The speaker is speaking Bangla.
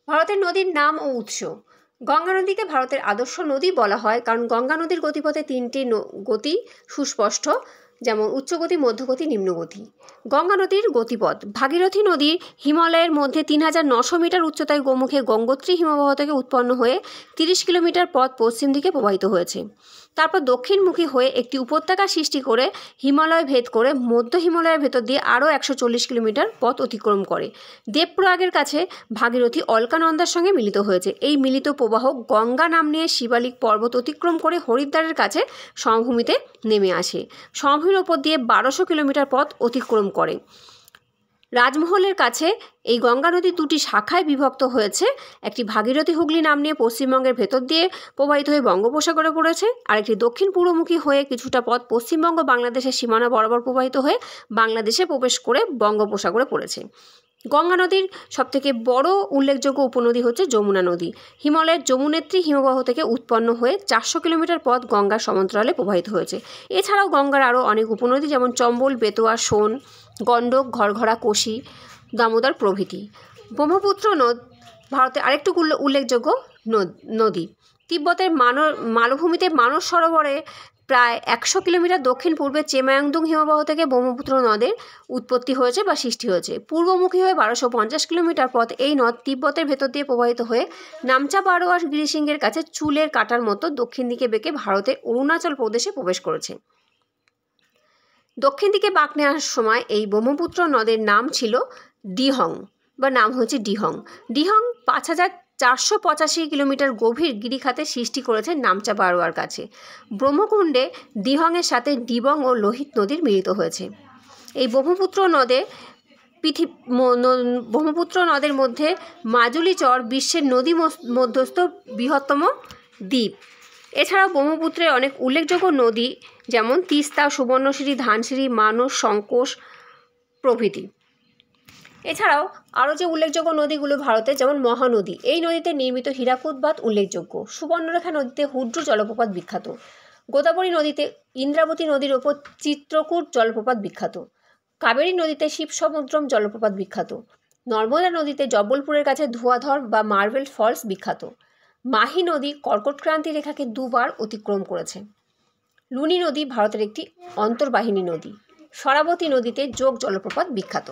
ভারতের নদীর নাম ও উৎস। গঙ্গা নদীকে ভারতের আদর্শ নদী বলা হয় কারণ গঙ্গা নদীর গতিপথে তিনটি গতি সুস্পষ্ট, যেমন উচ্চগতি, মধ্যগতি, নিম্নগতি। গঙ্গা নদীর গতিপথ। ভাগীরথী নদী হিমালয়ের মধ্যে ৩৯০০ মিটার উচ্চতায় গোমুখে গঙ্গোত্রী হিমবাহ থেকে উৎপন্ন হয়ে ৩০ কিলোমিটার পথ পশ্চিম দিকে প্রবাহিত হয়েছে। তারপর দক্ষিণমুখী হয়ে একটি উপত্যকা সৃষ্টি করে হিমালয় ভেদ করে মধ্য হিমালয়ের ভেতর দিয়ে আরও ১৪০ কিলোমিটার পথ অতিক্রম করে দেবপ্রয়াগের কাছে ভাগীরথী অলকানন্দার সঙ্গে মিলিত হয়েছে। এই মিলিত প্রবাহ গঙ্গা নাম নিয়ে শিবালিক পর্বত অতিক্রম করে হরিদ্বারের কাছে সমভূমিতে নেমে আসে। সমভূমির ওপর দিয়ে ১২০০ কিলোমিটার পথ অতিক্রম করে। রাজমহলের কাছে এই গঙ্গা নদী দুটি শাখায় বিভক্ত হয়েছে। একটি ভাগীরথী হুগলি নাম নিয়ে পশ্চিমবঙ্গের ভেতর দিয়ে প্রবাহিত হয়ে বঙ্গোপসাগরে পড়েছে, আর একটি দক্ষিণ পূর্বমুখী হয়ে কিছুটা পথ পশ্চিমবঙ্গ বাংলাদেশের সীমানা বরাবর প্রবাহিত হয়ে বাংলাদেশে প্রবেশ করে বঙ্গোপসাগরে পড়েছে। গঙ্গা নদীর সবথেকে বড় উল্লেখযোগ্য উপনদী হচ্ছে যমুনা নদী। হিমালয়ের যমুনেত্রী হিমবাহ থেকে উৎপন্ন হয়ে ৪০০ কিলোমিটার পথ গঙ্গার সমান্তরালে প্রবাহিত হয়েছে। এছাড়াও গঙ্গার আরও অনেক উপনদী যেমন চম্বল, বেতোয়া, সোন, গণ্ডক, ঘরঘরা, কোশি, দামোদর প্রভৃতি। ব্রহ্মপুত্র নদ ভারতের আরেকটু উল্লেখযোগ্য নদী। তিব্বতের মালভূমিতে মানস সরোবরে প্রায় ১০০ কিলোমিটার দক্ষিণ পূর্বে চেমায়ংদুং হিমবাহ থেকে ব্রহ্মপুত্র নদের উৎপত্তি হয়েছে বা সৃষ্টি হয়েছে। পূর্বমুখী হয়ে ১২৫০ কিলোমিটার পথ এই নদ তিব্বতের ভেতর দিয়ে প্রবাহিত হয়ে নামচা বারোয়ার গিরিশৃঙ্গের কাছে চুলের কাটার মতো দক্ষিণ দিকে বেঁকে ভারতের অরুণাচল প্রদেশে প্রবেশ করেছে। দক্ষিণ দিকে বাঁক নেওয়ার সময় এই ব্রহ্মপুত্র নদের নাম ছিল ডিহং বা নাম হয়েছে ডিহং। ডিহং ৫,৪৮৫ কিলোমিটার গভীর গিরিখাতে সৃষ্টি করেছে নামচা বারোয়ার কাছে। ব্রহ্মকুণ্ডে ডিহংয়ের সাথে ডিবং ও লোহিত নদীর মিলিত হয়েছে। এই ব্রহ্মপুত্র নদের মধ্যে মাজুলি চর বিশ্বের নদী মধ্যস্থ বৃহত্তম দ্বীপ। এছাড়াও ব্রহ্মপুত্রের অনেক উল্লেখযোগ্য নদী যেমন তিস্তা, সুবর্ণশিরি, ধানসিরি, মানস, সংকোষ প্রভৃতি। এছাড়াও আরও যে উল্লেখযোগ্য নদীগুলো ভারতের, যেমন মহানদী, এই নদীতে নির্মিত হীরাকুদ বাঁধ উল্লেখযোগ্য। সুবর্ণরেখা নদীতে হুড্রু জলপ্রপাত বিখ্যাত। গোদাবরী নদীতে ইন্দ্রাবতী নদীর ওপর চিত্রকূট জলপ্রপাত বিখ্যাত। কাবেরী নদীতে শিবসমুদ্রম জলপ্রপাত বিখ্যাত। নর্মদা নদীতে জব্বলপুরের কাছে ধোঁয়াধর বা মার্বেল ফলস বিখ্যাত। মাহি নদী কর্কটক্রান্তি রেখাকে দুবার অতিক্রম করেছে। লুনি নদী ভারতের একটি অন্তর্বাহিনী নদী। শরাবতী নদীতে যোগ জলপ্রপাত বিখ্যাত।